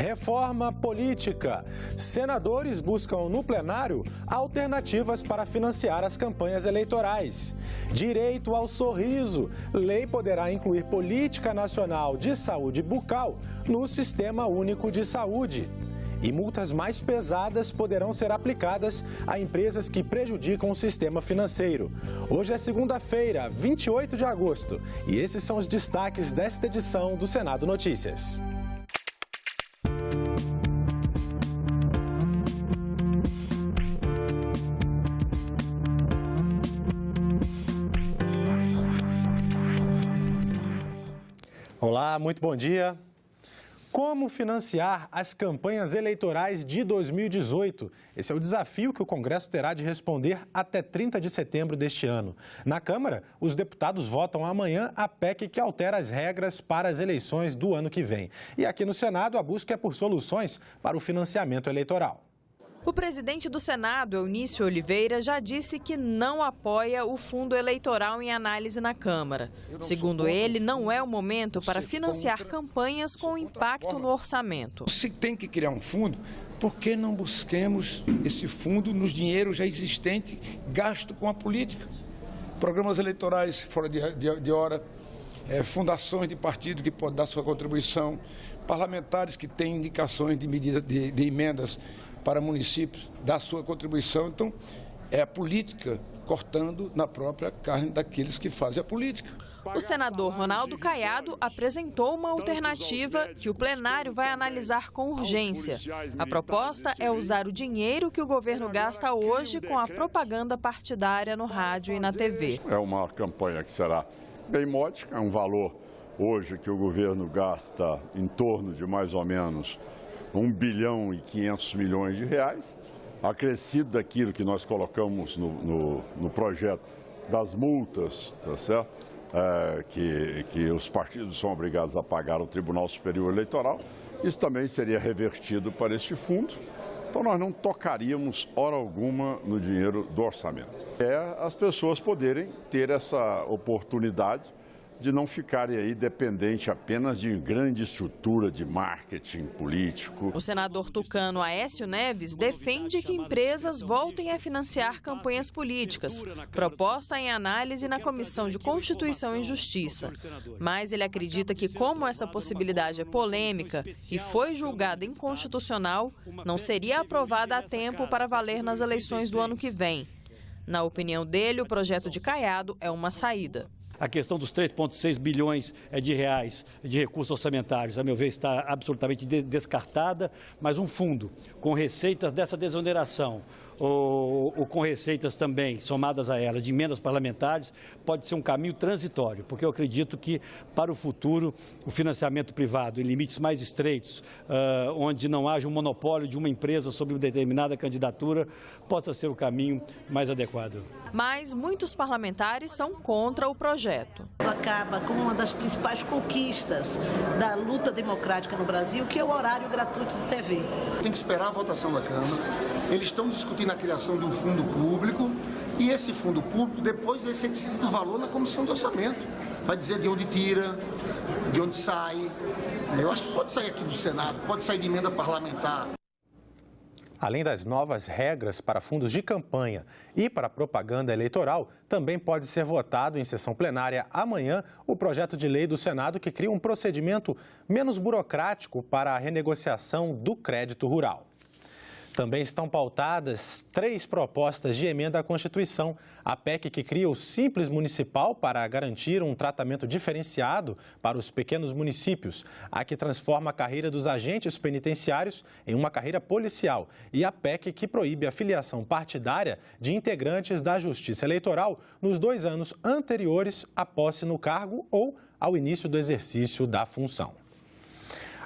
Reforma política. Senadores buscam no plenário alternativas para financiar as campanhas eleitorais. Direito ao sorriso. Lei poderá incluir política nacional de saúde bucal no Sistema Único de Saúde. E multas mais pesadas poderão ser aplicadas a empresas que prejudicam o sistema financeiro. Hoje é segunda-feira, 28 de agosto, e esses são os destaques desta edição do Senado Notícias. Olá, muito bom dia. Como financiar as campanhas eleitorais de 2018? Esse é o desafio que o Congresso terá de responder até 30 de setembro deste ano. Na Câmara, os deputados votam amanhã a PEC que altera as regras para as eleições do ano que vem. E aqui no Senado, a busca é por soluções para o financiamento eleitoral. O presidente do Senado, Eunício Oliveira, já disse que não apoia o fundo eleitoral em análise na Câmara. Segundo ele, não é o momento para financiar campanhas com impacto no orçamento. Se tem que criar um fundo, por que não busquemos esse fundo nos dinheiros já existentes, gasto com a política? Programas eleitorais fora de hora, fundações de partido que podem dar sua contribuição, parlamentares que têm indicações de medidas de emendas para municípios dar sua contribuição. Então, é a política cortando na própria carne daqueles que fazem a política. O senador Ronaldo Caiado apresentou uma alternativa que o plenário vai analisar com urgência. A proposta é usar o dinheiro que o governo gasta hoje com a propaganda partidária no rádio e na TV. É uma campanha que será bem módica, é um valor hoje que o governo gasta em torno de mais ou menos 1 bilhão e 500 milhões de reais, acrescido daquilo que nós colocamos no projeto das multas, tá certo? Que os partidos são obrigados a pagar ao Tribunal Superior Eleitoral. Isso também seria revertido para este fundo. Então nós não tocaríamos hora alguma no dinheiro do orçamento. É as pessoas poderem ter essa oportunidade de não ficarem aí dependente apenas de grande estrutura de marketing político. O senador tucano Aécio Neves defende que empresas voltem a financiar campanhas políticas, proposta em análise na Comissão de Constituição e Justiça. Mas ele acredita que, como essa possibilidade é polêmica e foi julgada inconstitucional, não seria aprovada a tempo para valer nas eleições do ano que vem. Na opinião dele, o projeto de Caiado é uma saída. A questão dos 3,6 bilhões de reais de recursos orçamentários, a meu ver, está absolutamente descartada, mas um fundo com receitas dessa desoneração ou com receitas também somadas a ela de emendas parlamentares pode ser um caminho transitório, porque eu acredito que para o futuro o financiamento privado em limites mais estreitos, onde não haja um monopólio de uma empresa sobre uma determinada candidatura, possa ser o caminho mais adequado. Mas muitos parlamentares são contra o projeto. Acaba com uma das principais conquistas da luta democrática no Brasil, que é o horário gratuito de TV. Tem que esperar a votação da Câmara. Eles estão discutindo a criação de um fundo público e esse fundo público depois vai ser decidido o valor na comissão de orçamento. Vai dizer de onde tira, de onde sai. Eu acho que pode sair aqui do Senado, pode sair de emenda parlamentar. Além das novas regras para fundos de campanha e para propaganda eleitoral, também pode ser votado em sessão plenária amanhã o projeto de lei do Senado que cria um procedimento menos burocrático para a renegociação do crédito rural. Também estão pautadas 3 propostas de emenda à Constituição. A PEC que cria o Simples Municipal para garantir um tratamento diferenciado para os pequenos municípios. A que transforma a carreira dos agentes penitenciários em uma carreira policial. E a PEC que proíbe a filiação partidária de integrantes da Justiça Eleitoral nos 2 anos anteriores à posse no cargo ou ao início do exercício da função.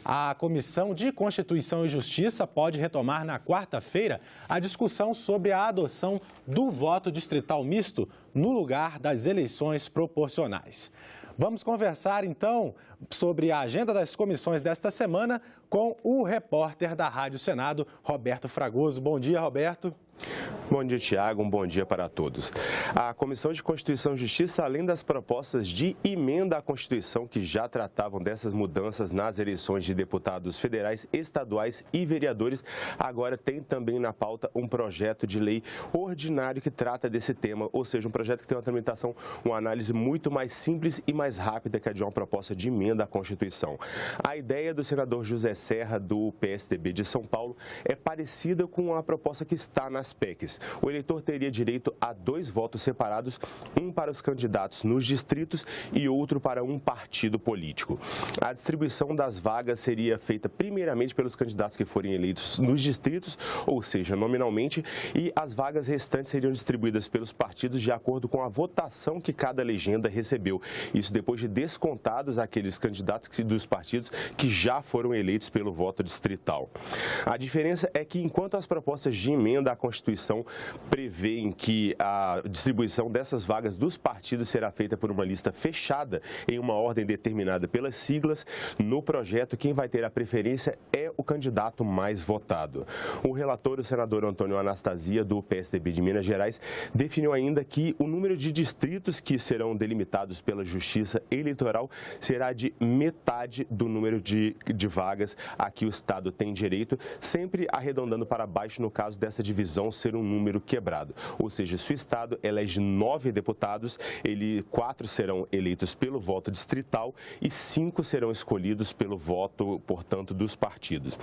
A Comissão de Constituição e Justiça pode retomar na quarta-feira a discussão sobre a adoção do voto distrital misto no lugar das eleições proporcionais. Vamos conversar, então, sobre a agenda das comissões desta semana com o repórter da Rádio Senado, Roberto Fragoso. Bom dia, Roberto. Bom dia, Tiago. Um bom dia para todos. A Comissão de Constituição e Justiça, além das propostas de emenda à Constituição que já tratavam dessas mudanças nas eleições de deputados federais, estaduais e vereadores, agora tem também na pauta um projeto de lei ordinário que trata desse tema, ou seja, um projeto que tem uma tramitação, uma análise muito mais simples e mais rápida que a de uma proposta de emenda à Constituição. A ideia do senador José Serra, do PSDB de São Paulo, é parecida com a proposta que está nas PECs. O eleitor teria direito a 2 votos separados, um para os candidatos nos distritos e outro para um partido político. A distribuição das vagas seria feita primeiramente pelos candidatos que forem eleitos nos distritos, ou seja, nominalmente, e as vagas restantes seriam distribuídas pelos partidos de acordo com a votação que cada legenda recebeu. Isso depois de descontados aqueles candidatos dos partidos que já foram eleitos pelo voto distrital. A diferença é que, enquanto as propostas de emenda à Constituição prevêem que a distribuição dessas vagas dos partidos será feita por uma lista fechada em uma ordem determinada pelas siglas, no projeto quem vai ter a preferência é o candidato mais votado. O relator, o senador Antônio Anastasia, do PSDB de Minas Gerais, definiu ainda que o número de distritos que serão delimitados pela Justiça Eleitoral será de metade do número de vagas a que o Estado tem direito, sempre arredondando para baixo no caso dessa divisão ser um número quebrado. Ou seja, se o Estado elege 9 deputados, 4 serão eleitos pelo voto distrital e 5 serão escolhidos pelo voto, portanto, dos partidos.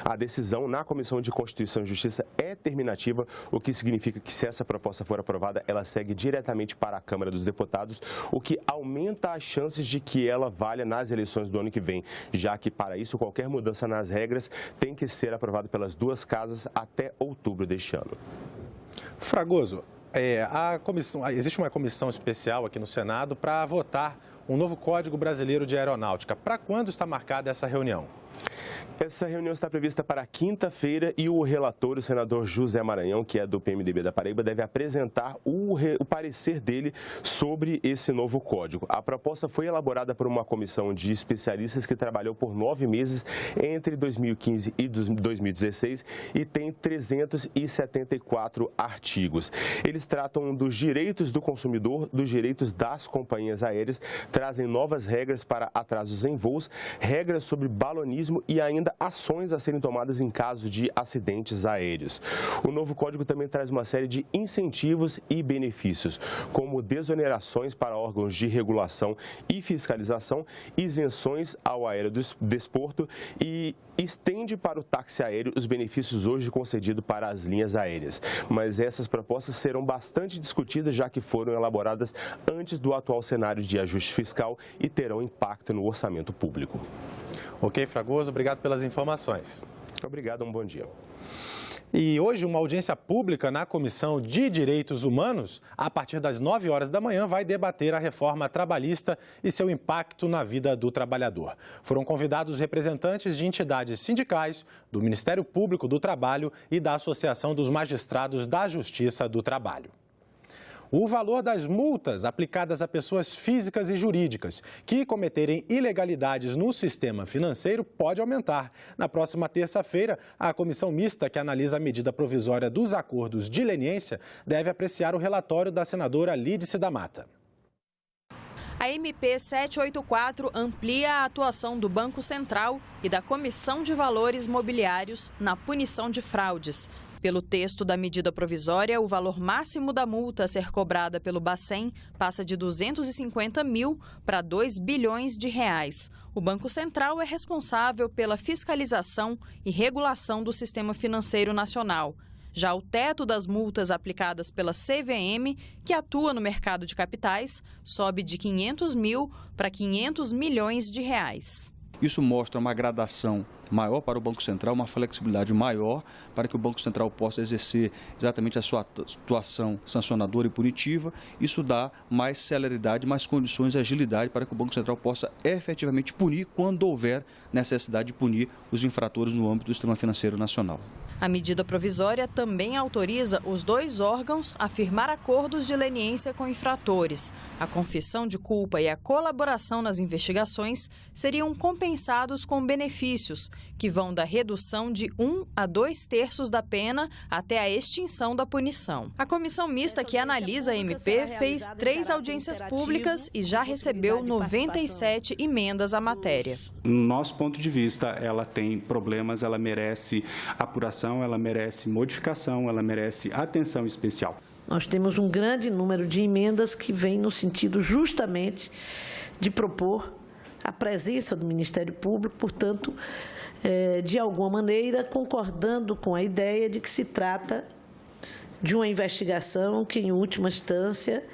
A decisão na Comissão de Constituição e Justiça é terminativa, o que significa que, se essa proposta for aprovada, ela segue diretamente para a Câmara dos Deputados, o que aumenta as chances de que ela valha nas eleições do ano que vem, já que, para isso, qualquer mudança nas regras tem que ser aprovada pelas 2 casas até outubro deste ano. Fragoso, existe uma comissão especial aqui no Senado para votar um novo Código Brasileiro de Aeronáutica. Para quando está marcada essa reunião? Essa reunião está prevista para quinta-feira e o relator, o senador José Maranhão, que é do PMDB da Paraíba, deve apresentar o parecer dele sobre esse novo código. A proposta foi elaborada por uma comissão de especialistas que trabalhou por 9 meses entre 2015 e 2016 e tem 374 artigos. Eles tratam dos direitos do consumidor, dos direitos das companhias aéreas, trazem novas regras para atrasos em voos, regras sobre balonismo e ainda ações a serem tomadas em caso de acidentes aéreos. O novo código também traz uma série de incentivos e benefícios, como desonerações para órgãos de regulação e fiscalização, isenções ao aerodesporto e estende para o táxi aéreo os benefícios hoje concedidos para as linhas aéreas. Mas essas propostas serão bastante discutidas, já que foram elaboradas antes do atual cenário de ajuste fiscal e terão impacto no orçamento público. Ok, Fragoso, obrigado pelas informações. Obrigado, um bom dia. E hoje, uma audiência pública na Comissão de Direitos Humanos, a partir das 9 horas da manhã, vai debater a reforma trabalhista e seu impacto na vida do trabalhador. Foram convidados representantes de entidades sindicais, do Ministério Público do Trabalho e da Associação dos Magistrados da Justiça do Trabalho. O valor das multas aplicadas a pessoas físicas e jurídicas que cometerem ilegalidades no sistema financeiro pode aumentar. Na próxima terça-feira, a comissão mista que analisa a medida provisória dos acordos de leniência deve apreciar o relatório da senadora Lídice da Mata. A MP 784 amplia a atuação do Banco Central e da Comissão de Valores Mobiliários na punição de fraudes. Pelo texto da medida provisória, o valor máximo da multa a ser cobrada pelo Bacen passa de 250 mil para 2 bilhões de reais. O Banco Central é responsável pela fiscalização e regulação do sistema financeiro nacional. Já o teto das multas aplicadas pela CVM, que atua no mercado de capitais, sobe de 500 mil para 500 milhões de reais. Isso mostra uma gradação maior para o Banco Central, uma flexibilidade maior para que o Banco Central possa exercer exatamente a sua atuação sancionadora e punitiva. Isso dá mais celeridade, mais condições e agilidade para que o Banco Central possa efetivamente punir quando houver necessidade de punir os infratores no âmbito do sistema financeiro nacional. A medida provisória também autoriza os dois órgãos a firmar acordos de leniência com infratores. A confissão de culpa e a colaboração nas investigações seriam compensados com benefícios, que vão da redução de 1 a 2/3 da pena até a extinção da punição. A comissão mista que analisa a MP fez 3 audiências públicas e já recebeu 97 emendas à matéria. No nosso ponto de vista, ela tem problemas, ela merece apuração, ela merece modificação, ela merece atenção especial. Nós temos um grande número de emendas que vêm no sentido justamente de propor a presença do Ministério Público, portanto, de alguma maneira concordando com a ideia de que se trata de uma investigação que, em última instância,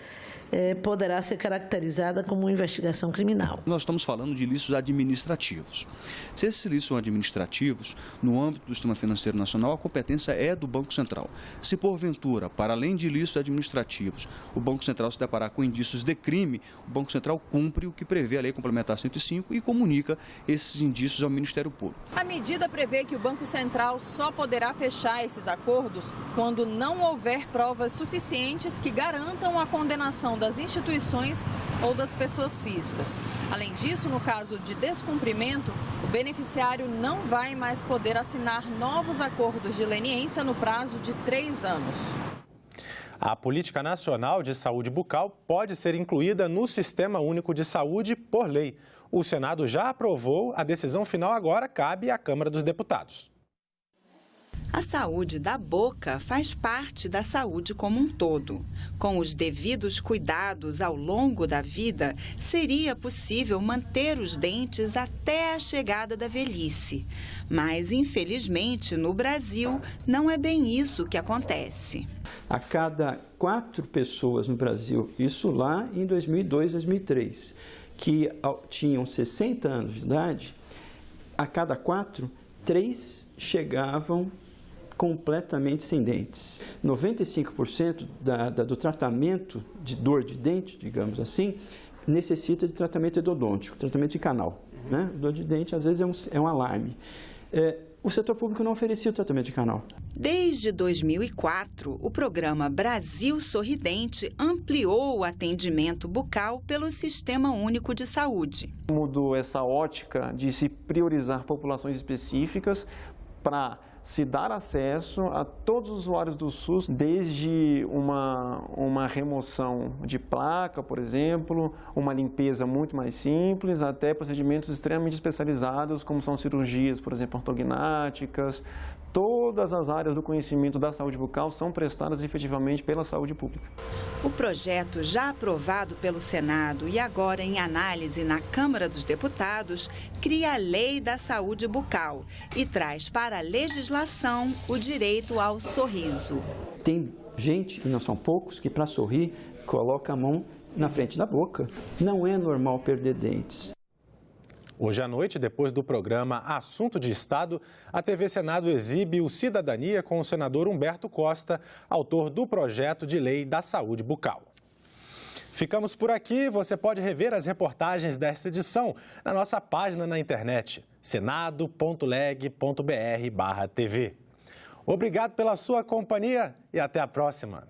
poderá ser caracterizada como uma investigação criminal. Nós estamos falando de ilícitos administrativos. Se esses ilícitos são administrativos, no âmbito do Sistema Financeiro Nacional, a competência é do Banco Central. Se, porventura, para além de ilícitos administrativos, o Banco Central se deparar com indícios de crime, o Banco Central cumpre o que prevê a Lei Complementar 105 e comunica esses indícios ao Ministério Público. A medida prevê que o Banco Central só poderá fechar esses acordos quando não houver provas suficientes que garantam a condenação das instituições ou das pessoas físicas. Além disso, no caso de descumprimento, o beneficiário não vai mais poder assinar novos acordos de leniência no prazo de 3 anos. A Política Nacional de Saúde Bucal pode ser incluída no Sistema Único de Saúde por lei. O Senado já aprovou, a decisão final agora cabe à Câmara dos Deputados. A saúde da boca faz parte da saúde como um todo. Com os devidos cuidados ao longo da vida, seria possível manter os dentes até a chegada da velhice. Mas, infelizmente, no Brasil, não é bem isso que acontece. A cada 4 pessoas no Brasil, isso lá em 2002, 2003, que tinham 60 anos de idade, a cada 4, 3 chegavam completamente sem dentes. 95% do tratamento de dor de dente, digamos assim, necessita de tratamento endodôntico, tratamento de canal. Né? Dor de dente, às vezes, é um alarme. O setor público não oferecia o tratamento de canal. Desde 2004, o programa Brasil Sorridente ampliou o atendimento bucal pelo Sistema Único de Saúde. Mudou essa ótica de se priorizar populações específicas para se dar acesso a todos os usuários do SUS, desde uma remoção de placa, por exemplo, uma limpeza muito mais simples, até procedimentos extremamente especializados, como são cirurgias, por exemplo, ortognáticas. Todas as áreas do conhecimento da saúde bucal são prestadas efetivamente pela saúde pública. O projeto, já aprovado pelo Senado e agora em análise na Câmara dos Deputados, cria a Lei da Saúde Bucal e traz para a legislação o direito ao sorriso. Tem gente, e não são poucos, que para sorrir coloca a mão na frente da boca. Não é normal perder dentes. Hoje à noite, depois do programa Assunto de Estado, a TV Senado exibe o Cidadania com o senador Humberto Costa, autor do projeto de lei da saúde bucal. Ficamos por aqui. Você pode rever as reportagens desta edição na nossa página na internet, senado.leg.br/tv. Obrigado pela sua companhia e até a próxima.